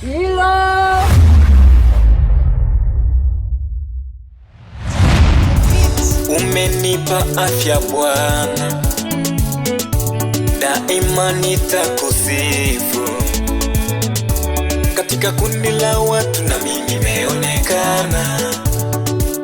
Hilo umenipa afya Bwana, daima nitakusifu. Katika kundi la watu na mimi nimeonekana.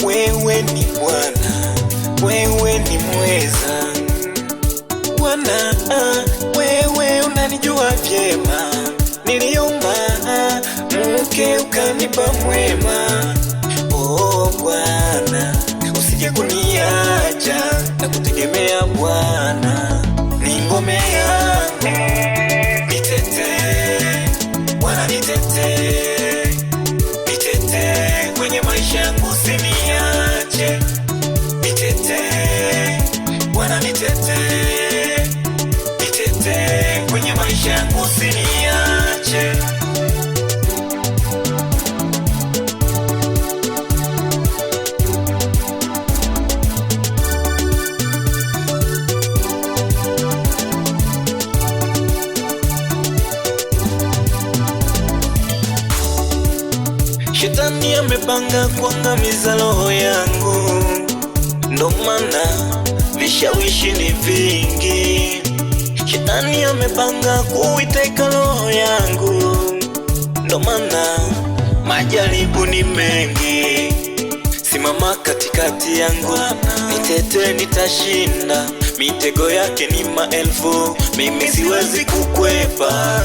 Wewe ni Bwana, wewe ni mweza Bwana, wewe unanijua vyema. Niliomba mke ukanipa mwema. Oh Bwana, usije kuniacha na kutegemea Bwana. Ni ngome yangu, nitetee Bwana, nitetee, nitetee kwenye maisha yangu, usiniache. Nitetee Bwana, nitetee, nitetee kwenye maisha yangu, usiniache. Shetani amepanga kuangamiza roho yangu, ndo maana vishawishi ni vingi. Shetani amepanga kuiteka roho yangu, ndo maana majaribu ni mengi. Simama katikati yangu, nitetee, nitashinda. Mitego yake ni maelfu, mimi siwezi kukwepa.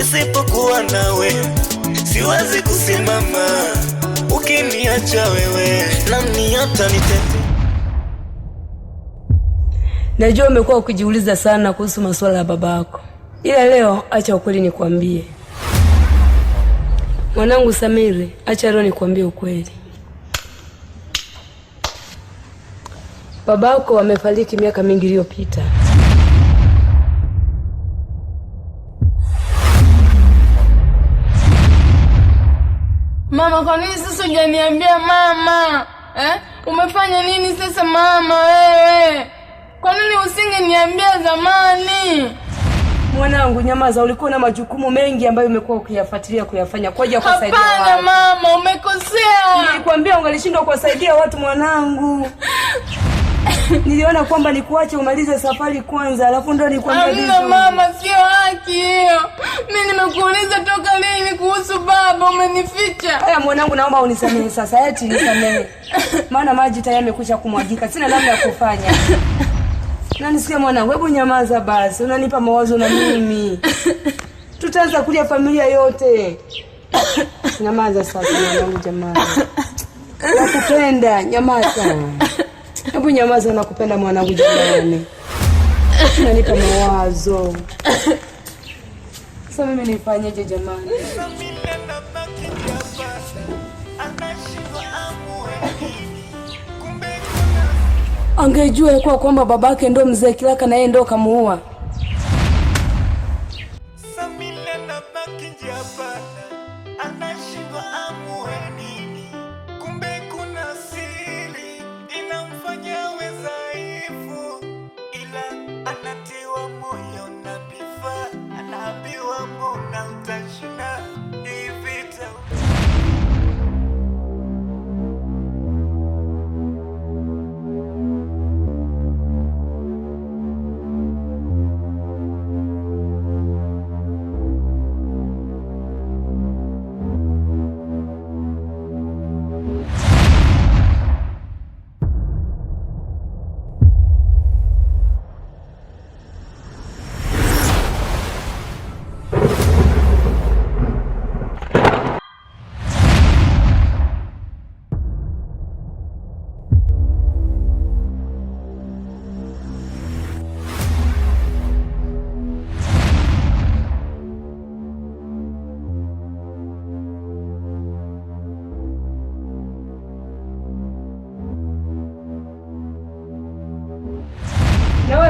Isipokuwa nawe siwezi kusimama. Ukiniacha wewe, nani atanitetea? najua umekuwa ukijiuliza sana kuhusu masuala ya babako, ila leo acha ukweli nikwambie. Mwanangu Samiri, acha leo nikwambie ukweli. Babako amefariki miaka mingi iliyopita. Mama, kwa nini sasa hujaniambia mama? Umefanya nini sasa mama wewe? Kwa nini usingeniambia zamani? Mwanangu, nyamaza, ulikuwa na majukumu mengi ambayo umekuwa ukiyafuatilia kuyafanya kwa ajili ya kusaidia watu. Hapana mama, umekosea. Nilikwambia ungalishindwa kuwasaidia watu mwanangu. Niliona kwamba nikuache umalize safari kwanza, alafu ndio nikwambia hizo. Hamna mama, sio haki hiyo. Mimi nimekuuliza toka lini kuhusu baba, umenificha. Haya mwanangu, naomba unisamehe sasa, eti nisamehe. Maana maji tayari yamekwisha kumwagika, sina namna ya kufanya. Na nisikie mwanangu, hebu nyamaza basi, unanipa mawazo na mimi. Tutaanza kulia familia yote. Nyamaza sasa mwanangu, jamani. Nakupenda, nyamaza. Hebu nyamaza, nakupenda mwanangu jamani. Unanipa mawazo. Sasa mimi nifanyeje jamani? Angejua kwa kwamba babake ndo mzee Kilaka na yeye ndo kamuua.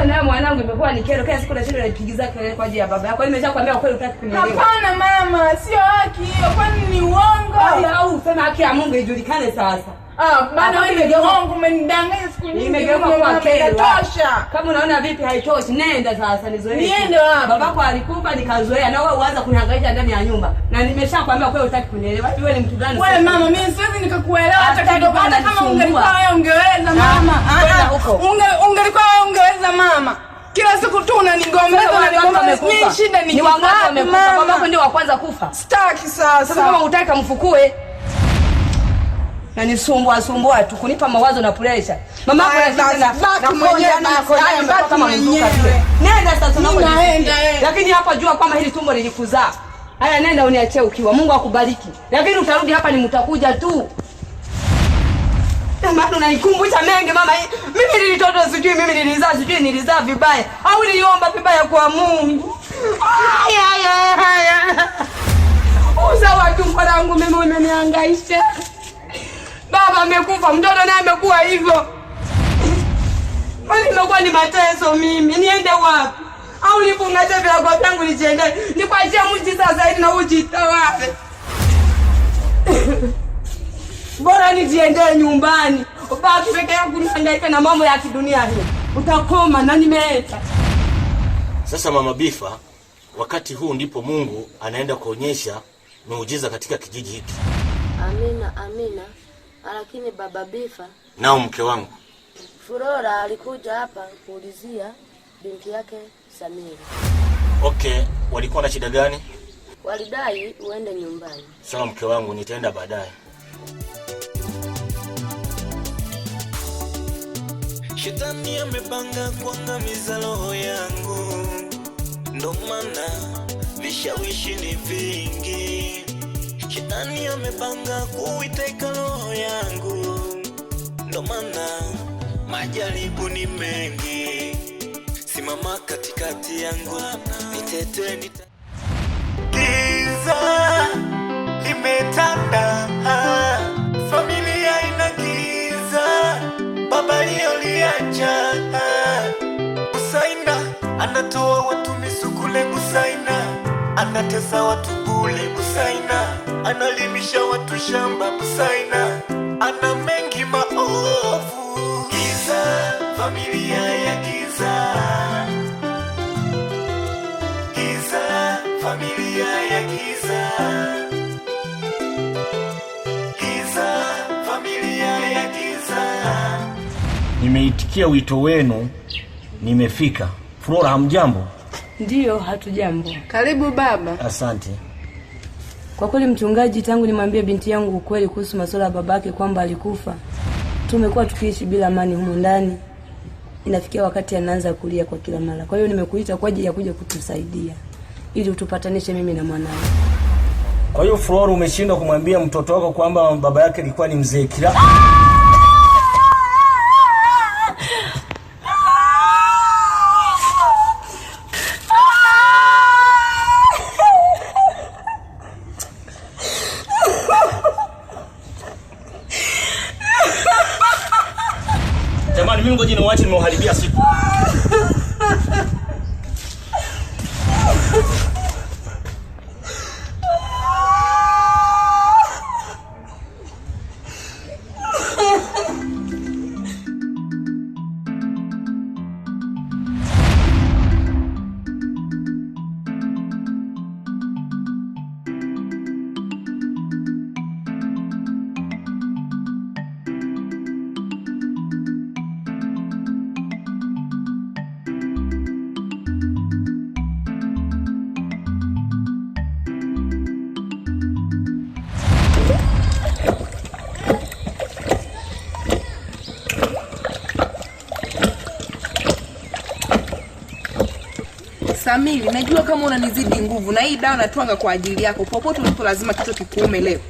Na mwanangu imekuwa ni kero, kila siku nashinda nipigiza kelele kwa ajili ya baba yako. Nimeshakwambia ukweli, utaki kunielewa. Hapana mama, sio haki hiyo, kwani ni uongo. Au useme haki ya Mungu ijulikane sasa. Bana wewe ndio wangu umenidanganya siku nyingi. Nimegeuka kwa kero. Tosha. Kama unaona vipi haitoshi, nenda sasa nizoee. Niende wapi? Babako alikufa nikazoea na wewe uanza kunihangaisha ndani ya nyumba. Na nimeshakwambia kwa hiyo hutaki kunielewa. Wewe ni mtu gani? Wewe mama, mimi siwezi nikakuelewa hata kidogo. Hata kama ungelikuwa wewe ungeweza mama. Ungelikuwa wewe ungeweza mama. Kila siku tu unanigombeza na nigombeza. Mimi shida ni wangapi wamekufa? Babako ndio wa kwanza kufa. Sitaki sasa. Sasa kama hutaki mfukue. Na nisumbua tu kunipa mawazo na pressure. Mama yako anasema baki mwenyewe kama mzuka vile. Nenda sasa naenda. Lakini hapa jua kama hili tumbo lilikuzaa. Haya nenda uniachie ukiwa. Mungu akubariki. Lakini utarudi hapa ni mtakuja tu. Maana unaikumbusha mengi mama. Mimi nilitoto sijui mimi nilizaa vibaya au niliomba vibaya kwa Mungu. Haya. Usawa tumbo langu mimi umenihangaisha. Baba amekufa, mtoto naye amekuwa hivyo. Mimi nimekuwa ni mateso mimi. Niende wapi? Au nifungaje vilago vyangu nijiende? Nikwachia mji sasa hivi na ujitawale. Bora nijiende nyumbani. Baki peke yangu nihangaike na mambo ya kidunia hii. Utakoma na nimeeta. Sasa Mama Bifa, wakati huu ndipo Mungu anaenda kuonyesha muujiza katika kijiji hiki. Amina. Lakini Baba Bifa, nao mke wangu Flora alikuja hapa kuulizia binti yake Samiri. Okay, walikuwa na shida gani? Walidai uende nyumbani. Sawa mke wangu, nitaenda baadaye. Shetani amepanga kuangamiza roho yangu, ndo maana vishawishi ni vingi. Shetani amepanga kuiteka roho yangu, ndo maana majaribu ni mengi. Simama katikati yangu, nitete giza limetanda, familia ina giza, baba lioliacha. Busaina anatoa watu misukule, Busaina anatesa watu bule, Busaina analimisha watu shamba, Busaina ana mengi maovu. Giza, familia ya giza. Giza, familia ya giza. Giza, familia ya giza. Nimeitikia wito wenu, nimefika. Flora, hamjambo? Ndiyo, hatujambo. Karibu baba. Asante. Kwa kweli mchungaji, tangu nimwambie binti yangu ukweli kuhusu masuala ya babake kwamba alikufa, tumekuwa tukiishi bila amani humu ndani. Inafikia wakati anaanza kulia kwa kila mara. Kwa hiyo nimekuita kwa ajili ya kuja kutusaidia ili utupatanishe mimi na mwanangu. Kwa hiyo Flora, umeshindwa kumwambia mtoto wako kwamba baba yake alikuwa ni mzee Kila? Jamani, mimi ngoja niwaache, nimeuharibia siku. Samiri, najua kama unanizidi nguvu na hii dawa natwanga kwa ajili yako. Popote ulipo lazima kitu kikuume leo.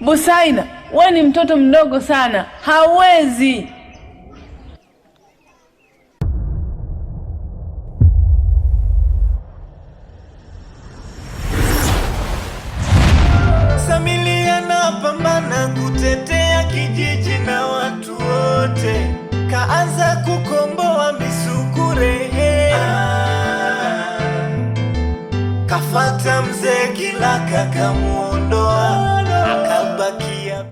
Busaina, wewe ni mtoto mdogo sana, hauwezi. Samilia anapambana kutetea kijiji na watu wote, kaanza kukomboa misukure. Kafata mzee Kilaka kamuondoa, akabakia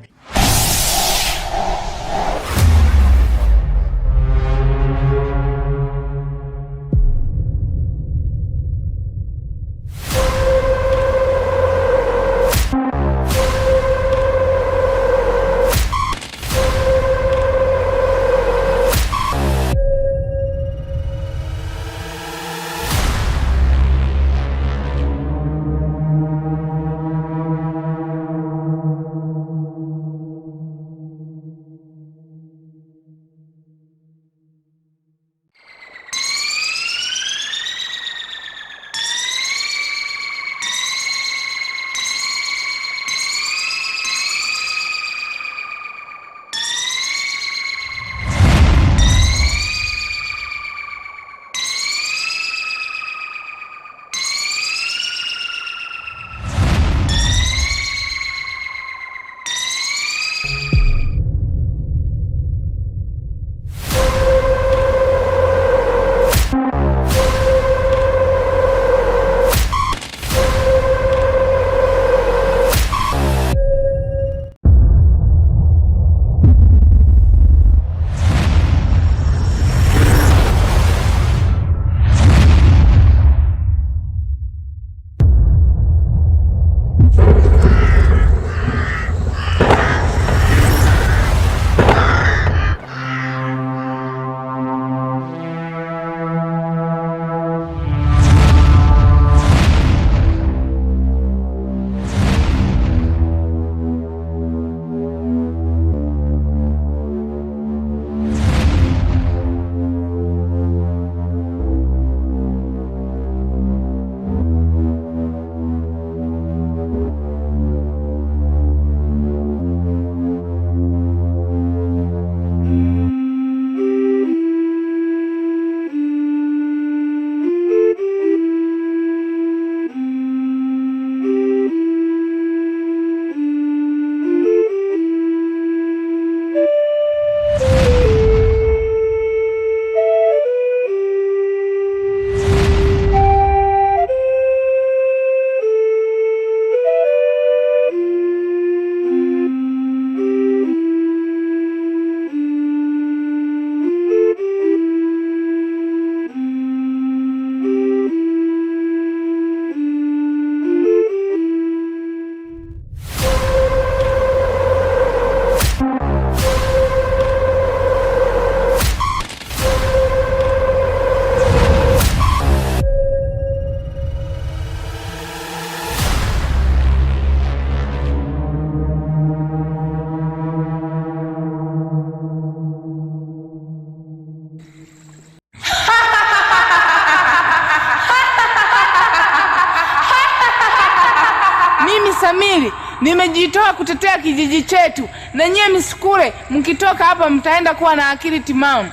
Samiri, nimejitoa kutetea kijiji chetu, na nyie misukule mkitoka hapa mtaenda kuwa na akili timamu.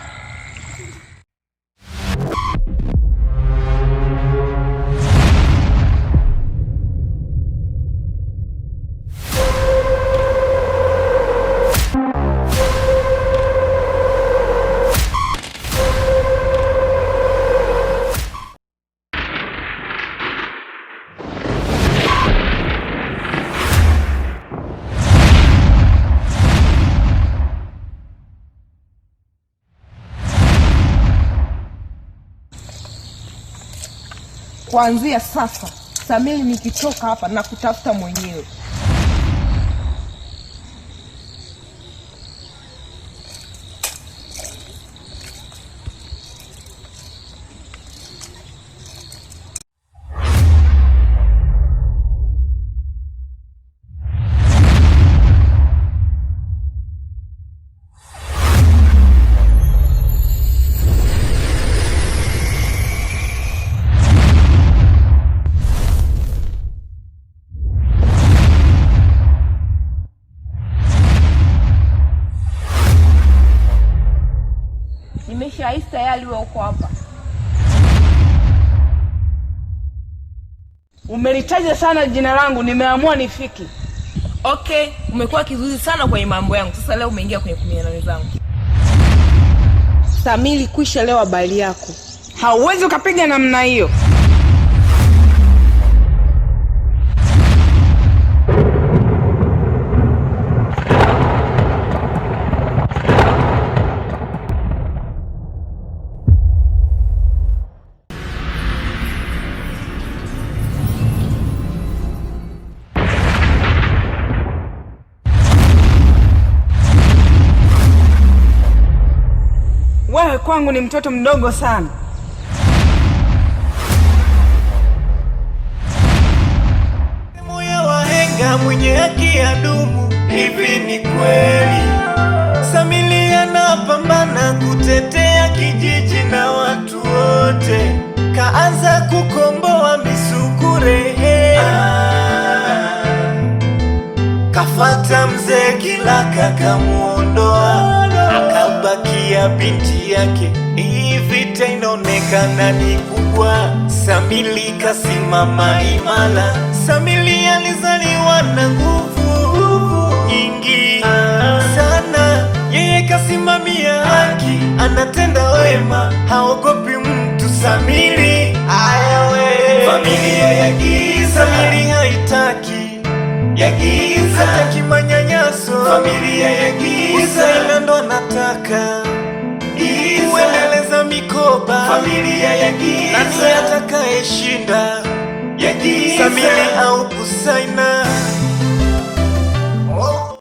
Kuanzia sasa, Samiri nikitoka hapa na kutafuta mwenyewe. Aisha, hisi tayari wewe uko hapa. Umelitaja sana jina langu, nimeamua nifiki. Okay, umekuwa kizuizi sana kwenye mambo yangu. Sasa leo umeingia kwenye 18 zangu. Samili, kwisha leo habari yako. Hauwezi ukapiga namna hiyo. Wewe kwangu ni mtoto mdogo sana. Moyo wahenga mwenye haki ya dumu. Hivi ni kweli Samili anapambana kutetea kijiji na watu wote, kaanza kukomboa misukure. Kafata mzee Kilaka kamuondoa, akabakia binti yake. Hii vita inaonekana ni kubwa, Samili kasimama imara. Samili alizaliwa na nguvu nyingi sana, yeye kasimamia haki, anatenda wema, haogopi mtu. Samili familia ya giza, Samili haitaki ya giza, hataki manyanyaso. Familia ya giza ila ndo anataka kuendeleza mikoba. Familia ya giza, nani atakayeshinda ya giza, Samili au Kusaina?